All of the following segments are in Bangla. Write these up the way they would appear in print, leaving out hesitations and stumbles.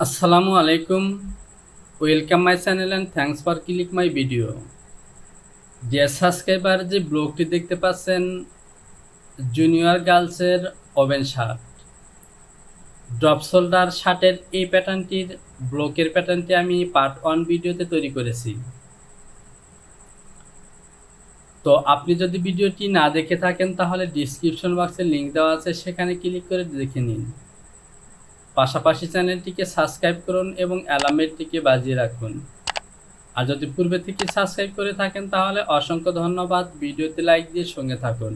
Assalamu alaikum. Welcome my channel and thanks for click my video. Dear subscriber, যে ব্লগটি দেখতে পাচ্ছেন জুনিয়র গার্লসের ওভেন শার্ট ড্রপ শোল্ডার শার্টের এই প্যাটার্নটির ব্লকের প্যাটার্নটি আমি পার্ট 1 ভিডিওতে তৈরি করেছি। তো আপনি যদি ভিডিওটি না দেখে থাকেন তাহলে ডেসক্রিপশন বক্সে লিংক দেওয়া আছে, সেখানে ক্লিক করে দেখে নিন। পাশাপাশি চ্যানেলটিকে সাবস্ক্রাইব করুন এবং অ্যালার্মটিকে বাজিয়ে রাখুন। আর যদি পূর্বে থেকে সাবস্ক্রাইব করে থাকেন তাহলে অসংখ্য ধন্যবাদ। ভিডিওতে লাইক দিয়ে সঙ্গে থাকুন।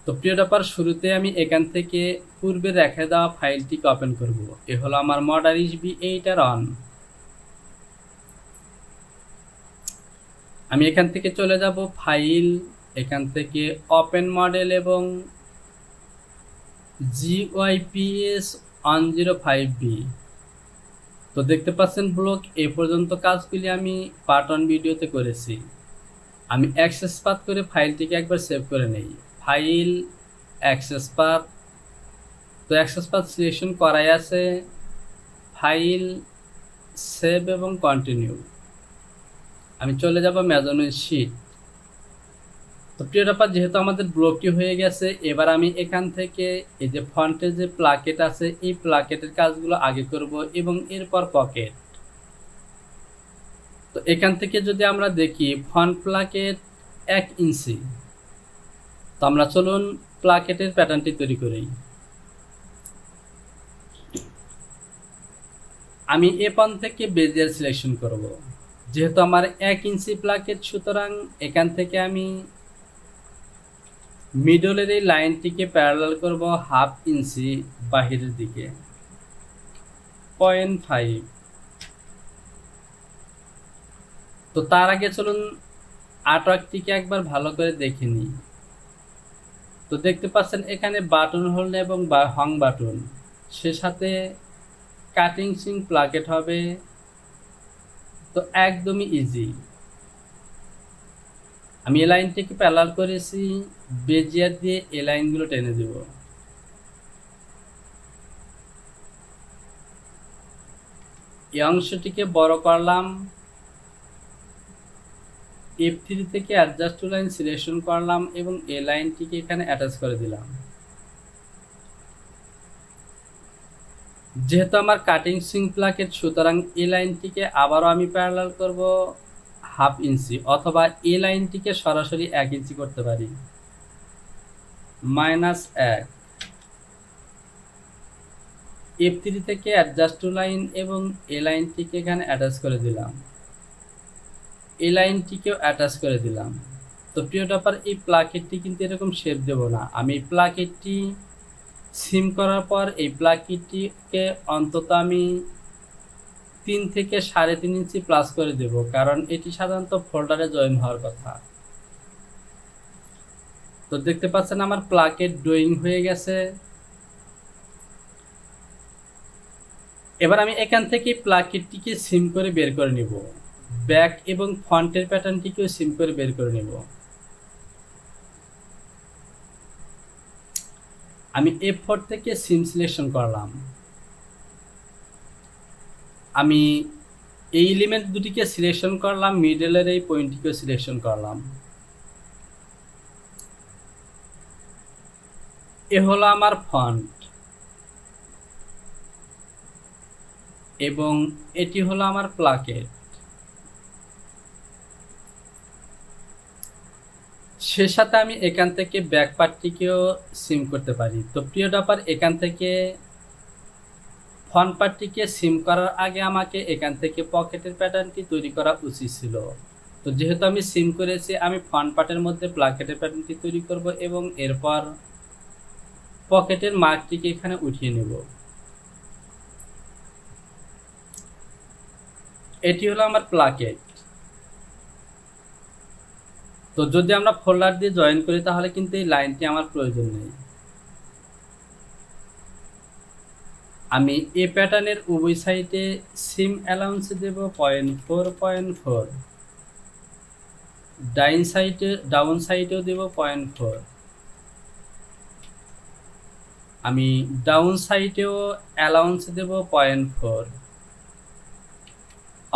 তো প্রিয় ব্যাপার, শুরুতে আমি এখান থেকে পূর্বে রেখে দেওয়া ফাইলটিকে ওপেন করব। এ হলো আমার মডার HB8 অন। আমি এখান থেকে চলে যাব ফাইল, এখান থেকে ওপেন মডেল এবং GYPS 105B। তো দেখতে পাচ্ছেন ব্লক এ পর্যন্ত কাজগুলি আমি পার্ট 1 ভিডিওতে করেছি। আমি অ্যাক্সেস পাথ করে ফাইলটিকে একবার সেভ করে নেই। File, access path. তো অ্যাক্সেস পাথ সিলেকশন করাই আছে। ফাইল, সেভ এবং কন্টিনিউ। আমি চলে যাব মেজারমেন্ট শীট। তো প্রিয় ব্যাপার, যেহেতু আমাদের ব্লকটি হয়ে গেছে, এবার আমি এখান থেকে এই যে ফন্টের যে প্লাকেট আছে এই প্লাকেটের কাজগুলো আগে করব এবং এরপর পকেট। তো এখান থেকে যদি আমরা দেখি ফন্ট প্লাকেট 1 ইঞ্চি। তো আমরা চলুন প্লাকেটের প্যাটার্নটি তৈরি করি। আমি এ পয়েন্ট থেকে বেজিয়ার সিলেকশন করব। যেহেতু আমার 1 ইঞ্চি প্লাকেট, সুতরাং এখান থেকে আমি মিডলের এই লাইনটিকে প্যারালাল করব 1/2 ইঞ্চি বাহিরের দিকে, 0.5। তো তার আগে চলুন আর্টওয়ার্কটিকে একবার ভালো করে দেখে নিই। তো দেখতে পাচ্ছেন এখানে বাটন হোল্ড এবং হং বাটন, সে সাথে কাটিং সিং প্লাকেট হবে। তো একদমই ইজি। আমি এই লাইনটিকে প্যারালাল করেছি, বেজিয়ার দিয়ে এই লাইনগুলো টেনে দেব। এই অংশটিকে বড় করলাম, F3 থেকে অ্যাডজাস্ট টু লাইন সিলেকশন করলাম এবং এই লাইনটিকে এখানে অ্যাটাচ করে দিলাম। যেহেতু আমার কাটিং সুইং প্লাকেট, সুতরাং এই লাইনটিকে আবারও আমি প্যারালাল করব 1/2 ইঞ্চি, অথবা এই লাইনটিকে সরাসরি 1 ইঞ্চি করতে পারি, -1। F3 থেকে অ্যাডজাস্ট টু লাইন এবং এই লাইনটিকে এখানে অ্যাটাচ করে দিলাম, এই লাইনটিকেও অ্যাটাচ করে দিলাম। তো প্রিয় ব্যাপার, এই প্লাকেটটি কিন্তু এরকম শেপ দেব না। আমি প্লাকেটটি সিম করার পর এই প্লাকেটটিকে অন্তত আমি 3 থেকে 3.5 ইঞ্চি প্লাস করে দেব, কারণ এটি সাধারণত ফোল্ডারে জয়েন হওয়ার কথা। তো দেখতে পাচ্ছেন আমার প্লাকেট ড্রয়িং হয়ে গেছে। এবার আমি এখান থেকে প্লাকেটটিকে সিম করে বের করে নিব, ব্যাক এবং ফন্টের প্যাটার্নটিকেও সিম করে বের করে নেব। আমি F4 থেকে সিম সিলেকশন করলাম। আমি এই এলিমেন্ট দুটিকে সিলেকশন করলাম, মিডলের এই পয়েন্টটিকেও সিলেকশন করলাম। এ হলো আমার ফন্ট এবং এটি হলো আমার প্লাকেট। সে সাথে আমি এখান থেকে ব্যাক পার্টটিকেও সিম করতে পারি। তো প্রিয় ব্যাপার, এখান থেকে ফ্রন্ট পার্টটিকে সিম করার আগে আমাকে এখান থেকে পকেটের প্যাটার্নটি তৈরি করা উচিত ছিল। তো যেহেতু আমি সিম করেছি, আমি ফ্রন্ট পার্টের মধ্যে প্লাকেটের প্যাটার্নটি তৈরি করব এবং এরপর পকেটের মার্কটিকে এখানে উঠিয়ে নেব। এটি হলো আমার প্লাকেট। তো যদি আমরা ফোল্ডার দিয়ে জয়েন করি তাহলে কিন্তু এই লাইনটি আমার প্রয়োজন নেই। আমি এই প্যাটার্নের উভয় সাইডে সিম অ্যালাউন্স দেব 0.4, ডাউন সাইডেও দেব 0.4। আমি ডাউন সাইডেও অ্যালাউন্স দেব 0.4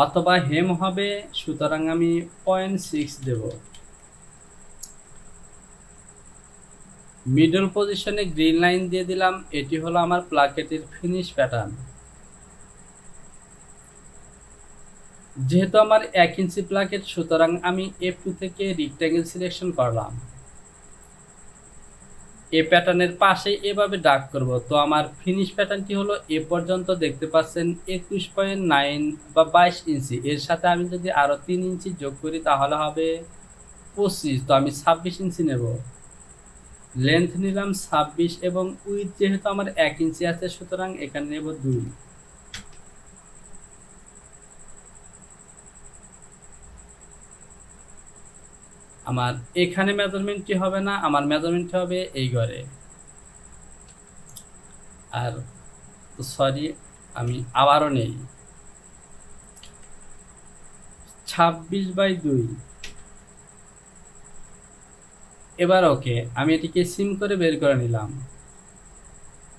অথবা হেম হবে, সুতরাং আমি 0.6 দেব। মিডল পজিশনে গ্রিন লাইন দিয়ে দিলাম, এটি হলো আমার প্লাকেটের ফিনিশ প্যাটার্ন। যেহেতু আমার 1 ইঞ্চি প্লাকেট, সুতরাং আমি F2 থেকে রেক্ট্যাঙ্গেল সিলেকশন করলাম। এ প্যাটার্নের পাশে এভাবে ডার্ক করব। তো আমার ফিনিশ প্যাটার্নটি হলো এ পর্যন্ত, দেখতে পাচ্ছেন 21.9 বা 22 ইঞ্চি। এর সাথে আমি যদি আরও 3 ইঞ্চি যোগ করি তাহলে হবে 25। তো আমি 26 ইঞ্চি নেব। লেন্থ নিলাম 26 এবং উইথ যেহেতু আমার 1 ইঞ্চি আছে, সুতরাং এখানে নেব 2। আমার এখানে মেজারমেন্টটি হবে না, আমার মেজারমেন্টটি হবে এই ঘরে। আর সরি, আমি আবারও নেই 26/2। এবার ওকে, আমি এটিকে সিম করে বের করে নিলাম।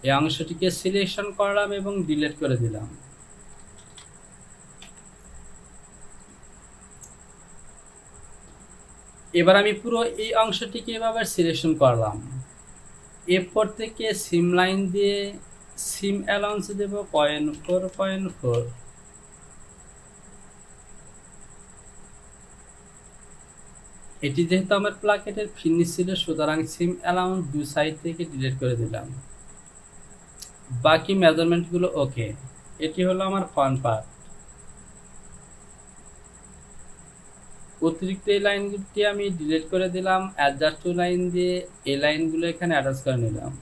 এই অংশটিকে সিলেকশন করলাম এবং ডিলিট করে দিলাম। এবার আমি পুরো এই অংশটিকে এভাবে সিলেকশন করলাম। F4 থেকে সিম লাইন দিয়ে সিম অ্যালাউন্স দেব 0.4. এটি যেহেতু আমার প্লাকেটের ফিনিশ ছিল, সুতরাং সিম অ্যালাউন্স দুই সাইড থেকে ডিলিট করে দিলাম। বাকি মেজারমেন্টগুলো ওকে। এটি হলো আমার ফ্রন্ট পার্ট। অতিরিক্ত এই লাইনটি আমি ডিলিট করে দিলাম। অ্যাডজাস্ট টু লাইন দিয়ে এই লাইনগুলো এখানে অ্যাটাচ করে নিলাম।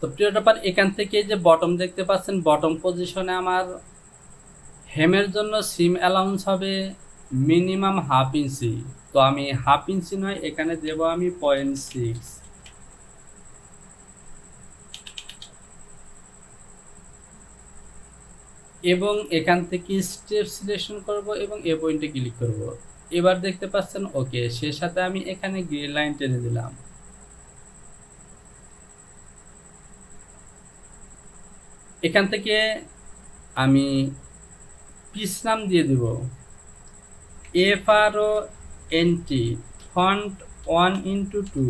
তো প্রিয় ব্যাপার, এখান থেকে যে বটম দেখতে পাচ্ছেন, বটম পজিশনে আমার হেমের জন্য সিম অ্যালাউন্স হবে মিনিমাম 1/2 ইঞ্চি। তো আমি 1/2 ইঞ্চি নয়, এখানে দেব আমি 0.6। এবং এখান থেকে স্টেপ সিলেকশন করব এবং এ পয়েন্টে ক্লিক করব। এবার দেখতে পাচ্ছেন ওকে। সে সাথে আমি এখানে গ্রিন লাইন টেনে দিলাম। এখান থেকে আমি পিস নাম দিয়ে দেব FRONT, ফন্ট 1:2।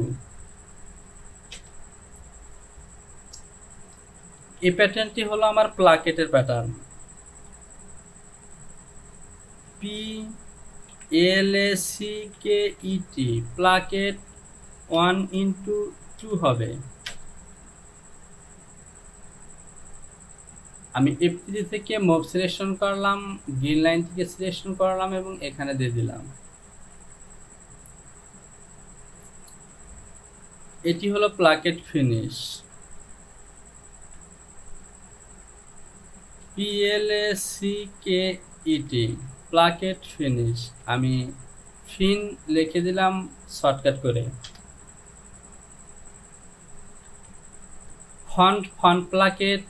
এই প্যাটার্নটি হলো আমার প্লাকেটের প্যাটার্ন। PLACKET, প্লাকেট 1:2 হবে। আমি F3 থেকে মুভ সিলেকশন করলাম, গ্রিন লাইন থেকে সিলেকশন করলাম এবং এখানে দিয়ে দিলাম। এটি হলো placket finish. PLACKET, placket finish. আমি ফিন লিখে দিলাম শর্টকাট করে। Font placket,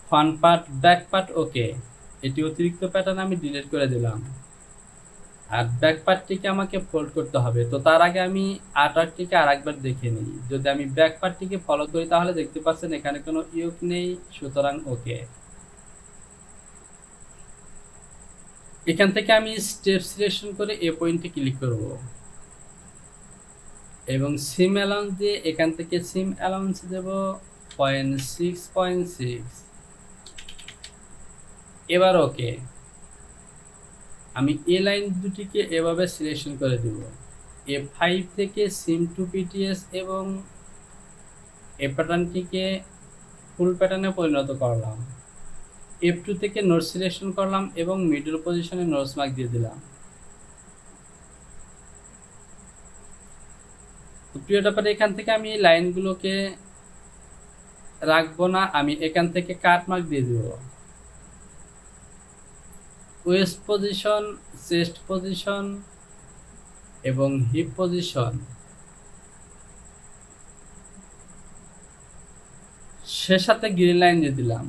front part, back part ওকে। এটি অতিরিক্ত প্যাটার্ন আমি ডিলিট করে দিলাম। আর ব্যাক পার্টটিকে আমাকে ফোল্ড করতে হবে। তো তার আগে আমি আর্টওয়ার্কটিকে আরেকবার দেখে নিই। যদি আমি ব্যাক পার্টটিকে ফলো করি তাহলে দেখতে পাচ্ছেন এখানে কোনো ইয়োগ নেই, সুতরাং ওকে। এখান থেকে আমি স্টেপ সিলেকশন করে এ পয়েন্টে ক্লিক করব এবং সিম অ্যালাউন্স দিয়ে এখান থেকে সিম অ্যালাউন্স দেব 0.6. এবার ওকে। আমি এই লাইন দুটিকে এভাবে সিলেকশন করে দেব। F5 থেকে সিম টু PTS এবং এই প্যাটার্নটিকে ফুল প্যাটার্নে পরিণত করলাম। F2 থেকে নোট সিলেকশন করলাম এবং মিডল পজিশনে নোটস মার্ক দিয়ে দিলাম। তো প্রিয় ব্যাপারে, এখান থেকে আমি এই লাইনগুলোকে রাখবো না, আমি এখান থেকে কাট মার্ক দিয়ে দেব। ওয়েস্ট পজিশন, চেস্ট পজিশন এবং হিপ পজিশন, সে সাথে গ্রিন লাইন দিয়ে দিলাম।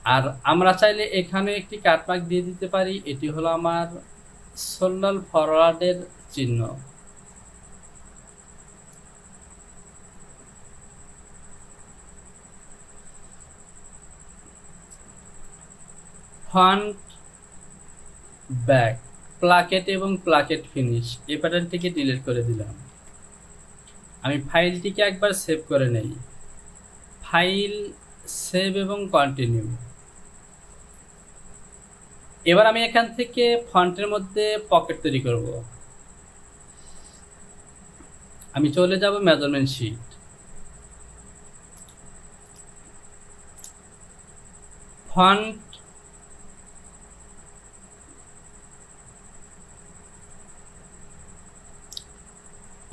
আর আমরা চাইলে এখানে একটি কাটমার্ক দিয়ে দিতে পারি, এটি হলো আমার সোল্ডার ফরওয়ার্ডের চিহ্ন। ফন্ট ব্যাক, প্লাকেট এবং প্লাকেট ফিনিশ এই প্যাটার্নটিকে ডিলিট করে দিলাম। আমি ফাইলটিকে একবার সেভ করে নেই। ফাইল, সেভ এবং কন্টিনিউ। এবার আমি এখান থেকে ফন্টের মধ্যে পকেট তৈরি করব। আমি চলে যাব measurement sheet. Front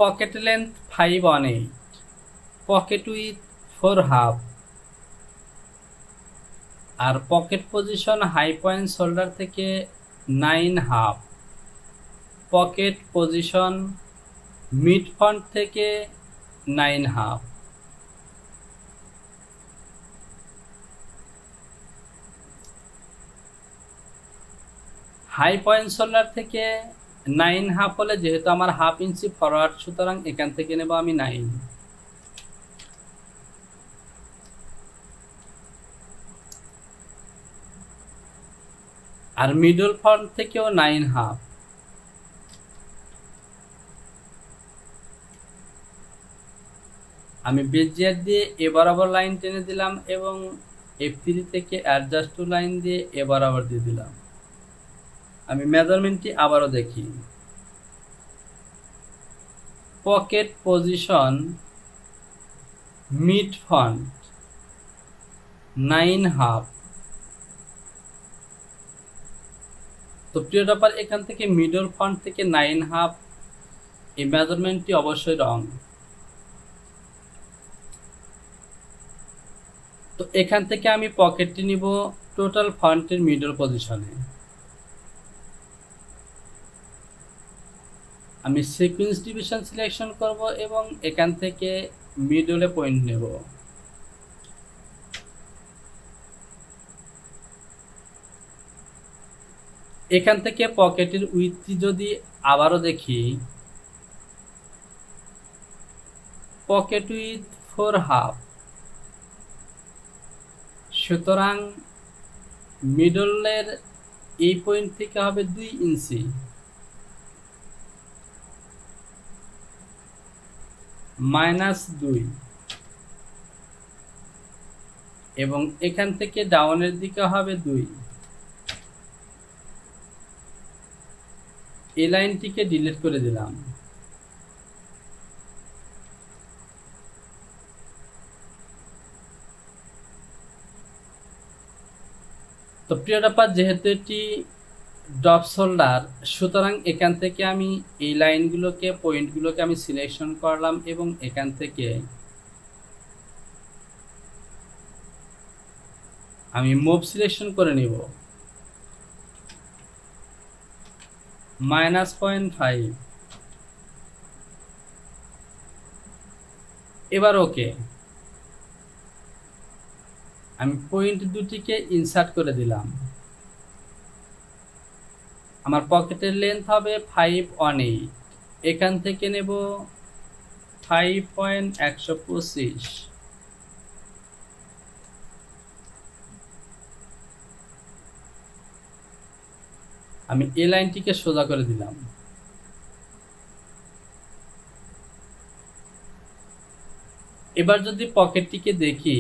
pocket length 518, pocket width 4.5, আর pocket position high point shoulder থেকে 9.5, পকেট পজিশন মিড ফন্ট থেকে 9.5। হাই পয়েন্ট শোল্ডার থেকে 9.5 হলে যেহেতু আমার 1/2 ইঞ্চি ফরওয়ার্ড, সুতরাং এখান থেকে নেব আমি 9। আর মিডল ফন্ট থেকেও 9.5। আমি বেজিয়ার দিয়ে এ বরাবর লাইন টেনে দিলাম এবং F3 থেকে অ্যাডজাস্ট টু লাইন দিয়ে এ বরাবর দিয়ে দিলাম। আমি মেজারমেন্টটি আবারও দেখি। Pocket position mid font 9.5। তো প্রিয় টপার, এখান থেকে মিডল ফন্ট থেকে 9.5 এই মেজারমেন্টটি অবশ্যই রং। তো এখান থেকে আমি পকেটটি নিব টোটাল ফন্টের মিডল পজিশনে। আমি সিকোয়েন্স ডিভিশন সিলেকশন করব এবং এখান থেকে মিডলে পয়েন্ট নেব। এখান থেকে পকেটের উইথটি যদি আবারও দেখি, পকেট উইথ 4.5, সুতরাং মিডলের এই পয়েন্ট থেকে হবে 2 ইঞ্চি, -2, এবং এখান থেকে ডাউনের দিকে হবে 2। এই লাইনটিকে ডিলিট করে দিলাম। তো প্রিয় টপার, যেহেতু এটি ড্রপ শোল্ডার, সুতরাং এখান থেকে আমি এই লাইনগুলোকে, পয়েন্টগুলোকে আমি সিলেকশন করলাম এবং এখান থেকে আমি মুভ সিলেকশন করে নিব -0.5। এবার ওকে। আমি পয়েন্ট দুটিকে ইনসার্ট করে দিলাম। আমার পকেটের লেন্থ হবে 518, এখান থেকে নেব 5.125। আমি এই লাইনটিকে সোজা করে দিলাম। এবার যদি পকেটটিকে দেখি,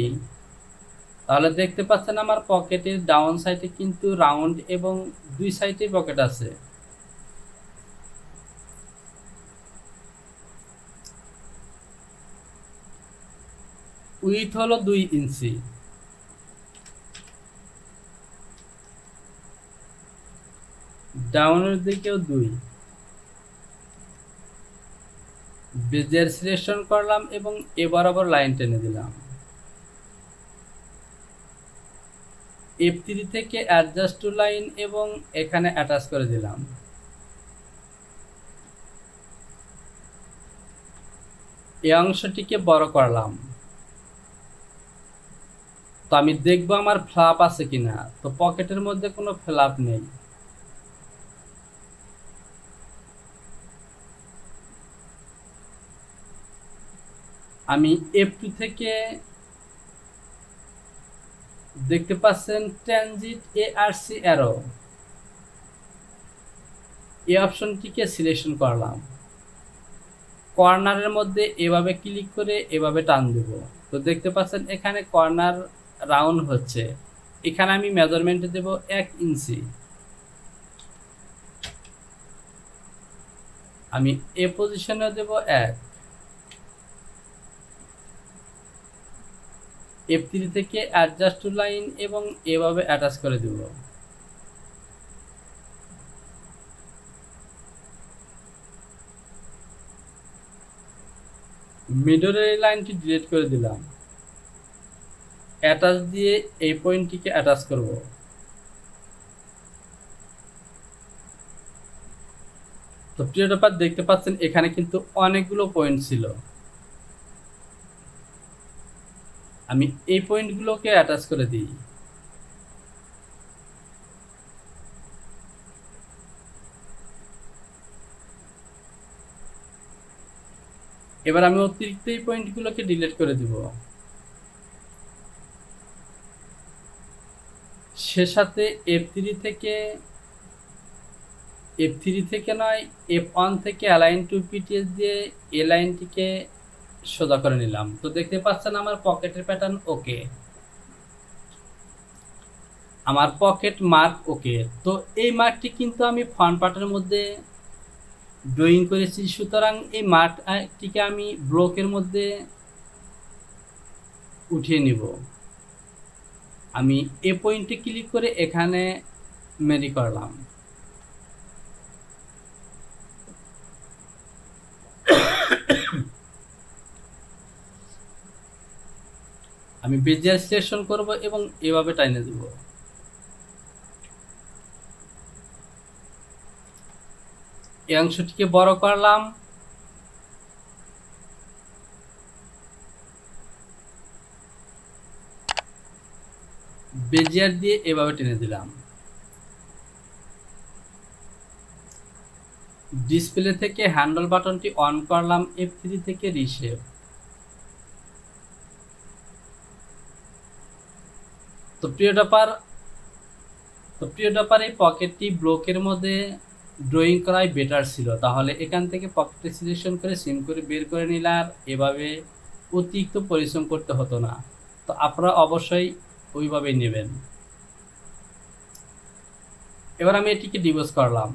তাহলে দেখতে পাচ্ছেন আমার পকেটের ডাউন সাইডে কিন্তু রাউন্ড এবং 2 সাইডে পকেট আছে। উইথ হলো 2 ইঞ্চি, ডাউনের দিকেও 2। বেজের সিলেকশন করলাম এবং এ বরাবর লাইন টেনে দিলাম। F3 থেকে অ্যাডজাস্ট টু লাইন এবং এখানে অ্যাটাচ করে দিলাম। এই অংশটিকে বড় করলাম। তো আমি দেখবো আমার ফ্লাপ আছে কিনা। তো পকেটের মধ্যে কোনো ফ্লাপ নেই। আমি F2 থেকে দেখতে পাচ্ছেন ট্রানজিট ARC অ্যারো, এই অপশনটিকে সিলেকশন করলাম। কর্নারের মধ্যে এভাবে ক্লিক করে এভাবে টান দেব। তো দেখতে পাচ্ছেন এখানে কর্নার রাউন্ড হচ্ছে। এখানে আমি মেজারমেন্টে দেব 1 ইঞ্চি। আমি এ পজিশনে দেব 1। F3 থেকে অ্যাডজাস্ট টু লাইন এবং এভাবে অ্যাটাচ করে দেব। মিডলের লাইনটি ডিলিট করে দিলাম। অ্যাটাচ দিয়ে এই পয়েন্টটিকে অ্যাটাচ করব। তো প্রিয় ব্যাপার দেখতে পাচ্ছেন এখানে কিন্তু অনেকগুলো পয়েন্ট ছিল। আমি এই পয়েন্টগুলোকে অ্যাটাচ করে দিই। এবার আমি অতিরিক্ত এই পয়েন্টগুলোকে ডিলিট করে দিব। সে সাথে F3 থেকে নয় F1 থেকে অ্যালাইন টু পিটিএস দিয়ে এই লাইনটিকে সোজা করে নিলাম। তো দেখতে পাচ্ছেন আমার পকেটের প্যাটার্ন ওকে, আমার পকেট মার্ক ওকে। তো এই মার্কটি কিন্তু আমি ফ্রন্ট পার্টের মধ্যে ড্রয়িং করেছি, সুতরাং এই মার্কটিকে আমি ব্লকের মধ্যে উঠিয়ে নিব। আমি এ পয়েন্টে ক্লিক করে এখানে মেরি করলাম। আমি বেজিয়ার সিলেকশন করব এবং এভাবে টাইনে দেব। এই অংশটিকে বড় করলাম। বেজিয়ার দিয়ে এভাবে টেনে দিলাম। ডিসপ্লে থেকে হ্যান্ডল বাটনটি অন করলাম, F3 থেকে রিশেপ। তো প্রিয় ব্যাপার এই পকেটটি ব্লকের মধ্যে ড্রয়িং করাই বেটার ছিল। তাহলে এখান থেকে পকেটে সিলেকশন করে সিম করে বের করে নিলে আর এভাবে অতিরিক্ত পরিশ্রম করতে হতো না। তো আপনারা অবশ্যই ওইভাবেই নেবেন। এবার আমি এটিকে ডিবোজ করলাম।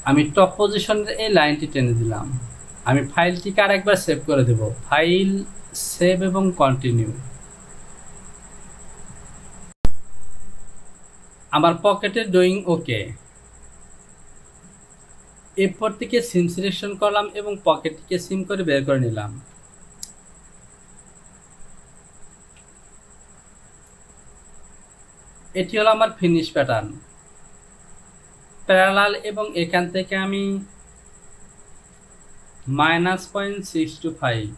আমি টপ পজিশনের এই লাইনটি টেনে দিলাম। আমি ফাইলটিকে আরেকবার সেভ করে দেব। ফাইল, সেভ এবং কন্টিনিউ। আমার পকেটের ড্রয়িং ওকে। এরপর থেকে সিম সিলেকশন করলাম এবং পকেটটিকে সিম করে বের করে নিলাম। এটি হলো আমার ফিনিশ প্যাটার্ন প্যারালাল, এবং এখান থেকে আমি -0.625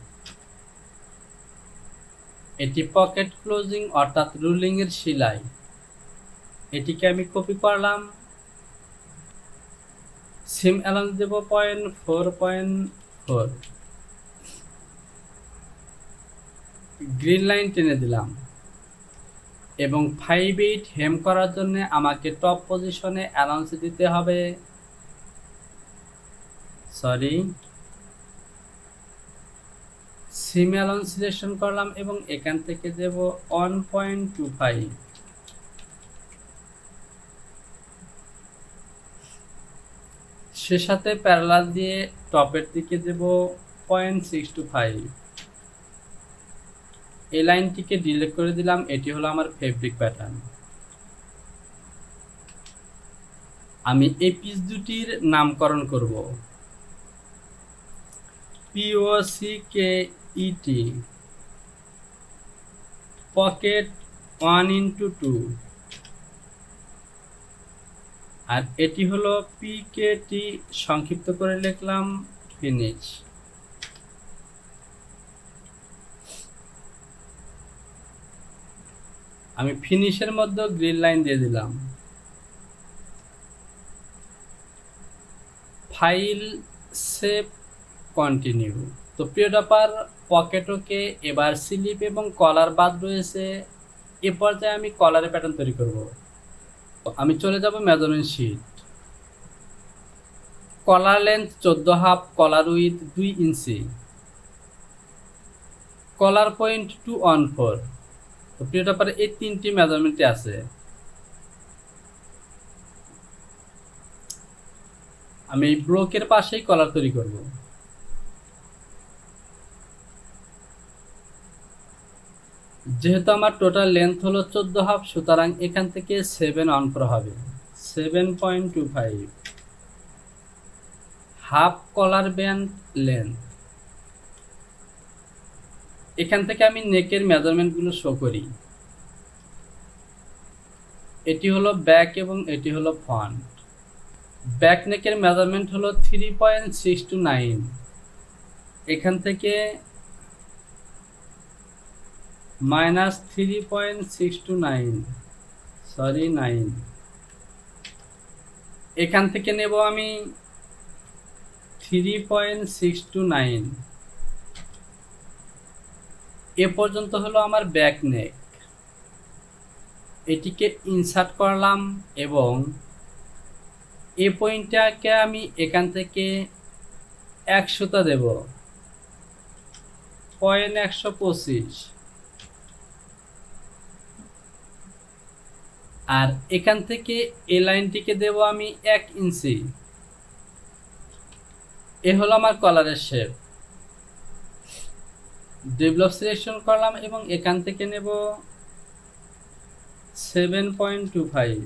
এটি পকেট ক্লোজিং অর্থাৎ রুলিং এর সেলাই, এটিকে আমি কপি করলাম। সিম অ্যালাউন্স দেব 0.4.4। গ্রিন লাইন টেনে দিলাম এবং 5/8 হেম করার জন্য আমাকে টপ পজিশনে অ্যালাউন্স দিতে হবে। সিম অ্যালাউন্স সিলেকশন করলাম এবং এখান থেকে দেব 1.25। সে সাথে প্যারালাল দিয়ে টপের দিকে দেব 0.625। এই লাইনটিকে ডিলিট করে দিলাম। এটি হলো আমার ফেব্রিক প্যাটার্ন। আমি এই পিস দুটির নামকরণ করব। POCKET পকেট 1x2, আর এটি হলো PKT সংক্ষিপ্ত করে লিখলাম ফিনিশ। আমি ফিনিশের মধ্যে গ্রিন লাইন দিয়ে দিলাম। File save continue. তো প্রিয় টপার, পকেটকে এবার স্লিপ এবং কলার বাদ রয়েছে, এ পর্যায়ে আমি কলারের প্যাটার্ন তৈরি করব। আমি চলে যাব measurement sheet. Collar length 14.5, collar width 2 ইঞ্চি, কলার পয়েন্ট 214। তো প্রিয় টপার, এই 3টি মেজারমেন্টে আছে। আমি এই ব্লকের পাশেই কলার তৈরি করব। যেহেতু আমার টোটাল লেন্থ হলো 14.5, সুতরাং এখান থেকে 714 হবে, 7.25 হাফ কলার ব্যান্ড লেন্থ। এখান থেকে আমি নেকের মেজারমেন্টগুলো শো করি। এটি হলো ব্যাক এবং এটি হলো ফ্রন্ট। ব্যাক নেকের মেজারমেন্ট হলো 3.629। এখান থেকে -3.629, সরি 9। এখান থেকে নেব আমি 3.629। এ পর্যন্ত হলো আমার ব্যাক নেক। এটিকে ইনসার্ট করলাম এবং এ পয়েন্টটাকে আমি এখান থেকে 100টা দেব, 0.125। আর এখান থেকে এই লাইনটিকে দেব আমি 1 ইঞ্চি। এ হলো আমার কলারের শেপ। ডেভেলপ সিলেকশন করলাম এবং এখান থেকে নেব 7.25।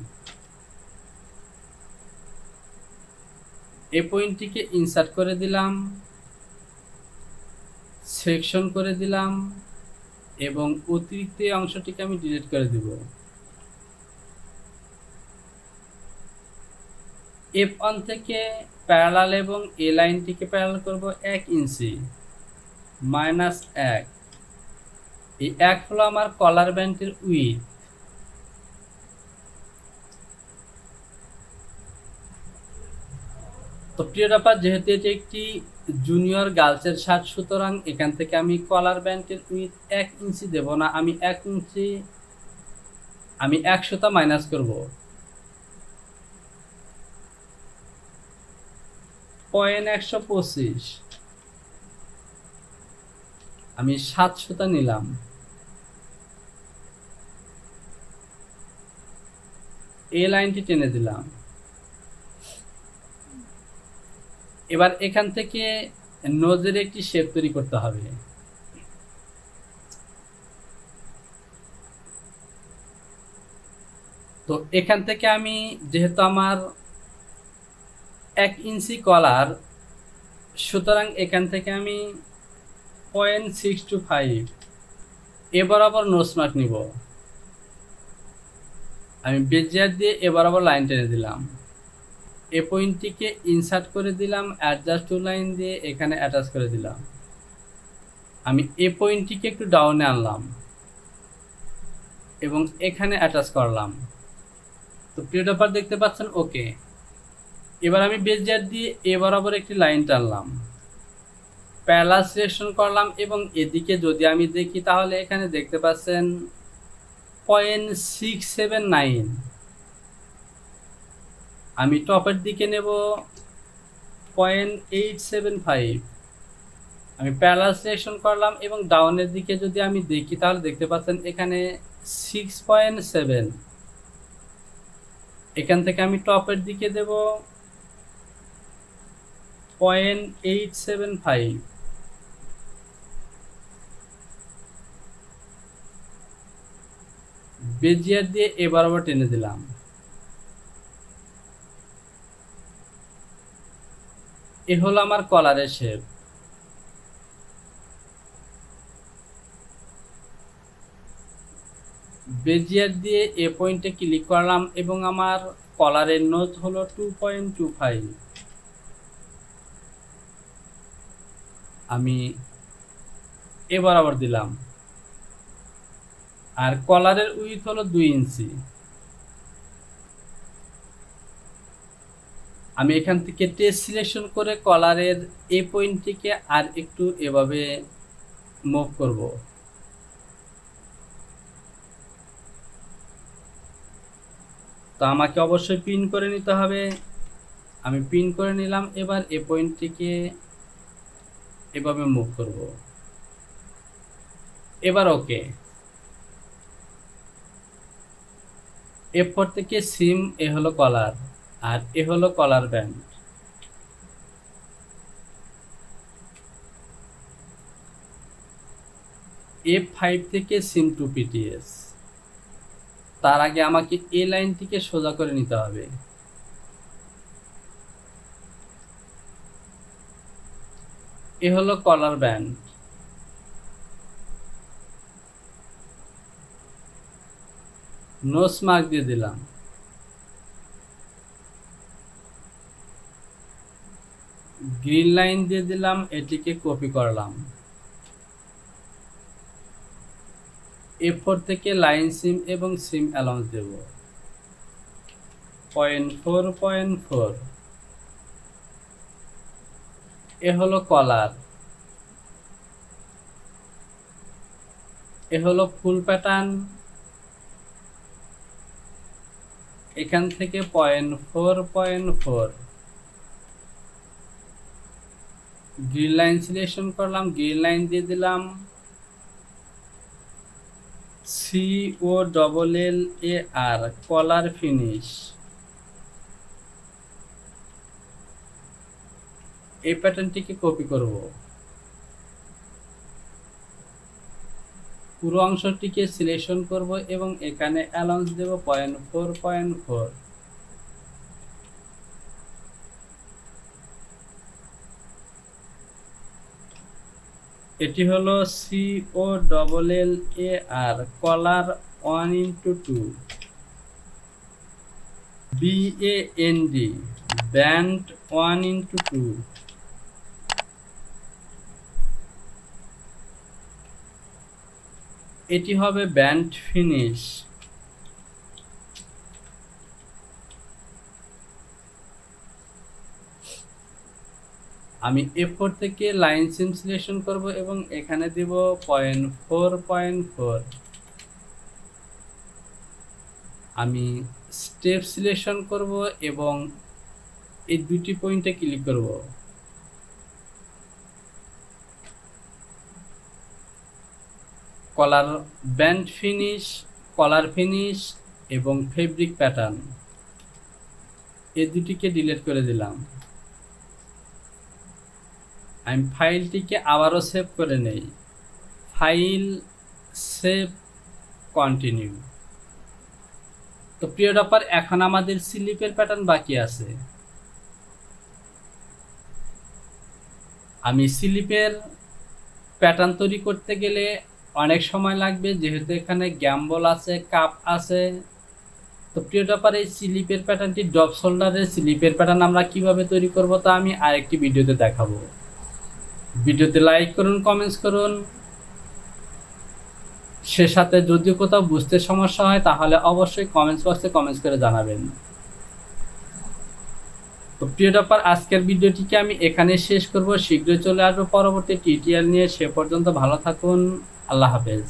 এই পয়েন্টটিকে ইনসার্ট করে দিলাম, সেকশন করে দিলাম এবং অতিরিক্ত অংশটিকে আমি ডিলিট করে দিব। F1 থেকে প্যারালাল এবং এ লাইনটিকে প্যারালাল করব 1 ইঞ্চি, -1। এই 1 হলো আমার কলার ব্যান্ডের উইথ। তো প্রিয় টপার, যেহেতু এটি একটি জুনিয়র গার্লসের শার্ট, সুতরাং এখান থেকে আমি কলার ব্যান্ডের উইথ 1 ইঞ্চি দেব না, আমি 1 ইঞ্চি, আমি 100টা মাইনাস করব, 0.125। আমি 700টা নিলাম। এই লাইনটি টেনে দিলাম। এবার এখান থেকে নোজের একটি শেপ তৈরি করতে হবে। তো এখান থেকে আমি, যেহেতু আমার 1 ইঞ্চি কলার, সুতরাং এখান থেকে আমি 0.625 এ বরাবর নোজ মার্ক নিব। আমি বেজিয়ার দিয়ে এ বরাবর লাইন টেনে দিলাম। এ পয়েন্টটিকে ইনসার্ট করে দিলাম, অ্যাডজাস্ট টু লাইন দিয়ে এখানে অ্যাটাচ করে দিলাম। আমি এ পয়েন্টটিকে একটু ডাউনে আনলাম এবং এখানে অ্যাটাচ করলাম। তো প্রিয় টপার, দেখতে পাচ্ছেন, ওকে। এবার আমি বেজিয়ার দিয়ে এ বরাবর একটি লাইন টানলাম, প্যারালাল সিলেকশন করলাম এবং এদিকে যদি আমি দেখি তাহলে এখানে দেখতে পাচ্ছেন 0.679। আমি টপের দিকে নেব 0.875। আমি প্যারালাল সিলেকশন করলাম এবং ডাউনের দিকে যদি আমি দেখি তাহলে দেখতে পাচ্ছেন এখানে 6.7। এখান থেকে আমি টপের দিকে দেব 0.875। বেজিয়ার দিয়ে এ বরাবর টেনে দিলাম। এ হলো আমার কলারের শেপ। বেজিয়ার দিয়ে এ পয়েন্টে ক্লিক করলাম এবং আমার কলারের নোজ হলো 2.25। আমি এ বরাবর দিলাম। আর কলারের উইথ হলো 2 ইঞ্চি। আমি এখান থেকে টেস্ট সিলেকশন করে কলারের এই পয়েন্টটিকে আর একটু এভাবে মুভ করব। তো আমাকে অবশ্যই পিন করে নিতে হবে। আমি পিন করে নিলাম। এবার এই পয়েন্টটিকে এভাবে মুভ করব। এবার ওকে। F4 থেকে সিম এ হলো কলার, আর এ হলো কলার ব্যান্ড। F5 থেকে সিম টু পিটিএস। তার আগে আমাকে এই লাইনটিকে সোজা করে নিতে হবে। এ হলো কলার ব্যান্ড। নোজ মার্ক দিয়ে দিলাম। গ্রিন লাইন দিয়ে দিলাম, এটিকে কপি করলাম। F4 থেকে লাইন সিম এবং সিম অ্যালাউন্স দেব 0.4.4। এ হলো কলার, এ হলো ফুল প্যাটার্ন। এখান থেকে 0.4.4 গ্রিন লাইন সিলেকশন করলাম, গ্রিন লাইন দিয়ে দিলাম। COLLAR কলার ফিনিশ। এই প্যাটার্নটিকে কপি করব। পুরো অংশটিকে সিলেকশন করব এবং এখানে অ্যালাউন্স দেব 0.4.4। এটি হলো COLLAR কলার 1:2। BAND band 1:2। এটি হবে ব্যান্ড ফিনিশ। আমি F4 থেকে লাইন সিম সিলেকশন করব এবং এখানে দিব 0.4.4। আমি স্টেপ সিলেকশন করব এবং এই দুটি পয়েন্টে ক্লিক করব। কলার ব্যান্ড ফিনিশ, কলার ফিনিশ এবং ফেব্রিক প্যাটার্ন এই দুটিকে ডিলিট করে দিলাম। আমি ফাইলটিকে আবারও সেভ করে নেই। File, save, continue. তো প্রিয় ডপার, এখন আমাদের স্লিপের প্যাটার্ন বাকি আছে। আমি স্লিপের প্যাটার্ন তৈরি করতে গেলে অনেক সময় লাগবে, যেহেতু এখানে গ্যাম্বল আছে, কাপ আছে। তো প্রিয় ডপার, এই স্লিপের প্যাটার্নটি ড্রপ শোল্ডারের স্লিপের প্যাটার্ন আমরা কিভাবে তৈরি করব তা আমি আরেকটি ভিডিওতে দেখাবো। ভিডিওতে লাইক করুন, কমেন্টস করুন। সে সাথে যদি কোথাও বুঝতে সমস্যা হয় তাহলে অবশ্যই কমেন্টস বক্সে কমেন্টস করে জানাবেন। তো প্রিয় ডপার, আজকের ভিডিওটিকে আমি এখানে শেষ করব। শীঘ্রই চলে আসবো পরবর্তী টিউটোরিয়াল নিয়ে। সে পর্যন্ত ভালো থাকুন। আল্লাহ হাফেজ।